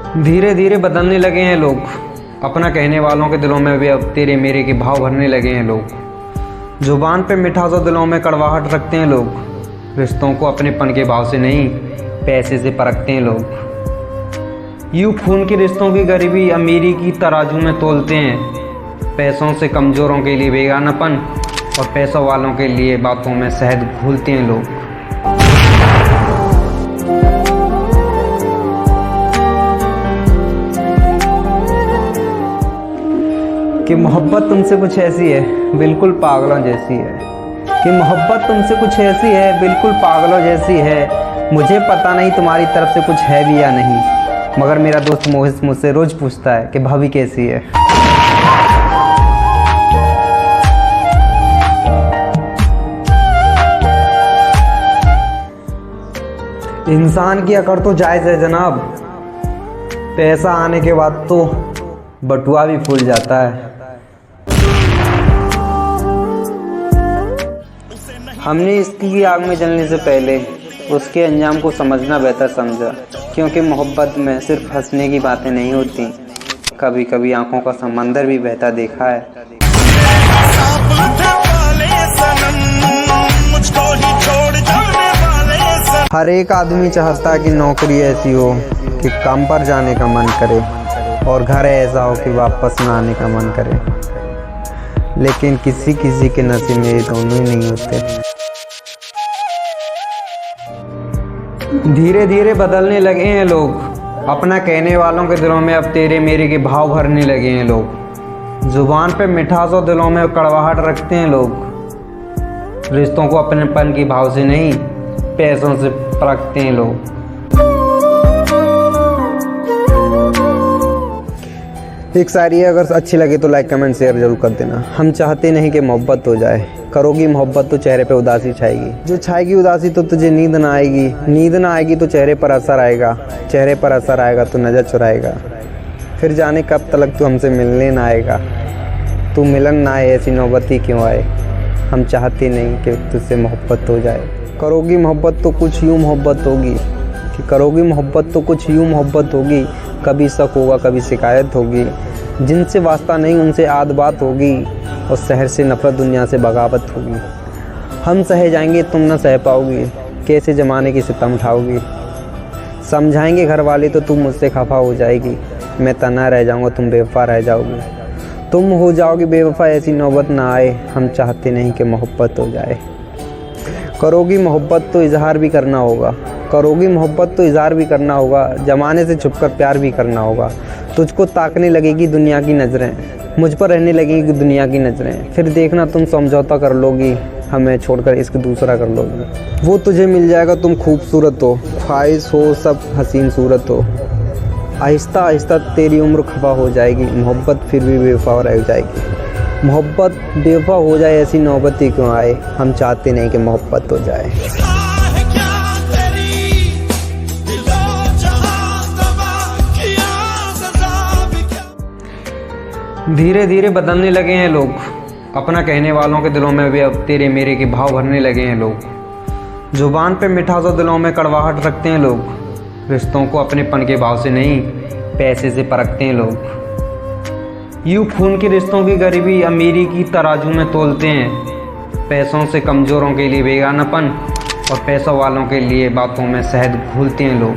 धीरे धीरे बदलने लगे हैं लोग, अपना कहने वालों के दिलों में भी अब तेरे मेरे के भाव भरने लगे हैं लोग। जुबान पे मिठास और दिलों में कड़वाहट रखते हैं लोग। रिश्तों को अपनेपन के भाव से नहीं, पैसे से परखते हैं लोग। यूँ खून के रिश्तों की गरीबी अमीरी की तराजू में तोलते हैं। पैसों से कमज़ोरों के लिए बेगानापन और पैसों वालों के लिए बातों में शहद घोलते हैं लोग। कि मोहब्बत तुमसे कुछ ऐसी है बिल्कुल पागलों जैसी है। कि मोहब्बत तुमसे कुछ ऐसी है बिल्कुल पागलों जैसी है। मुझे पता नहीं तुम्हारी तरफ से कुछ है भी या नहीं, मगर मेरा दोस्त मोहित मुझसे रोज़ पूछता है कि भाभी कैसी है। इंसान की अकड़ तो जायज़ है जनाब, पैसा आने के बाद तो बटुआ भी फूल जाता है। हमने इसकी आग में जलने से पहले उसके अंजाम को समझना बेहतर समझा, क्योंकि मोहब्बत में सिर्फ हंसने की बातें नहीं होती, कभी कभी आंखों का समंदर भी बहता देखा है। हर एक आदमी चाहता है कि नौकरी ऐसी हो कि काम पर जाने का मन करे और घर ऐसा हो कि वापस ना आने का मन करे, लेकिन किसी किसी के नसीब में ये दोनों ही नहीं होते। धीरे धीरे बदलने लगे हैं लोग, अपना कहने वालों के दिलों में अब तेरे मेरे के भाव भरने लगे हैं लोग। जुबान पे मिठास और दिलों में कड़वाहट रखते हैं लोग। रिश्तों को अपनेपन के भाव से नहीं, पैसों से परखते हैं लोग। एक शायरी अगर अच्छी लगे तो लाइक कमेंट शेयर जरूर कर देना। हम चाहते नहीं कि मोहब्बत हो जाए, करोगी मोहब्बत तो चेहरे पे उदासी छाएगी। जो छाएगी उदासी तो तुझे नींद ना आएगी, नींद ना आएगी तो चेहरे पर असर आएगा, चेहरे पर असर आएगा तो नज़र चुराएगा। फिर जाने कब तक तू हमसे मिलने ना आएगा, तू मिलन ना आए ऐसी नौबत ही क्यों आए। हम चाहते नहीं कि तुझसे मोहब्बत हो जाए। करोगी मोहब्बत तो कुछ यूँ मोहब्बत होगी, कि करोगी मोहब्बत तो कुछ यूँ मोहब्बत होगी। कभी शक होगा कभी शिकायत होगी, जिनसे वास्ता नहीं उनसे आद बात होगी, और शहर से नफरत दुनिया से बगावत होगी। हम सह जाएंगे तुम न सह पाओगी, कैसे ज़माने की सितम उठाओगी। समझाएंगे घर वाले तो तुम मुझसे खफा हो जाएगी, मैं तना रह जाऊँगा तुम बेवफा रह जाओगी। तुम हो जाओगी बेवफा ऐसी नौबत ना आए, हम चाहते नहीं कि मोहब्बत हो जाए। करोगी मोहब्बत तो इजहार भी करना होगा, करोगी मोहब्बत तो इजहार भी करना होगा। ज़माने से छुपकर प्यार भी करना होगा। तुझको ताकने लगेगी दुनिया की नज़रें, मुझ पर रहने लगेगी दुनिया की नज़रें। फिर देखना तुम समझौता कर लोगी, हमें छोड़कर इश्क दूसरा कर लोगी। वो तुझे मिल जाएगा तुम खूबसूरत हो, ख्वाहिश हो सब हसीन सूरत हो। आहिस्ता आहिस्ता तेरी उम्र खफा हो जाएगी, मोहब्बत फिर भी बेवफा रह जाएगी। मोहब्बत बेवफा हो जाए ऐसी नौबत ही क्यों आए, हम चाहते नहीं कि मोहब्बत हो जाए। धीरे धीरे बदलने लगे हैं लोग, अपना कहने वालों के दिलों में भी अब तेरे मेरे के भाव भरने लगे हैं लोग। जुबान पे मिठास और दिलों में कड़वाहट रखते हैं लोग। रिश्तों को अपनेपन के भाव से नहीं, पैसे से परखते हैं लोग। यूँ खून के रिश्तों की गरीबी अमीरी की तराजू में तोलते हैं। पैसों से कमज़ोरों के लिए बेगानापन और पैसों वालों के लिए बातों में शहद घोलते हैं लोग।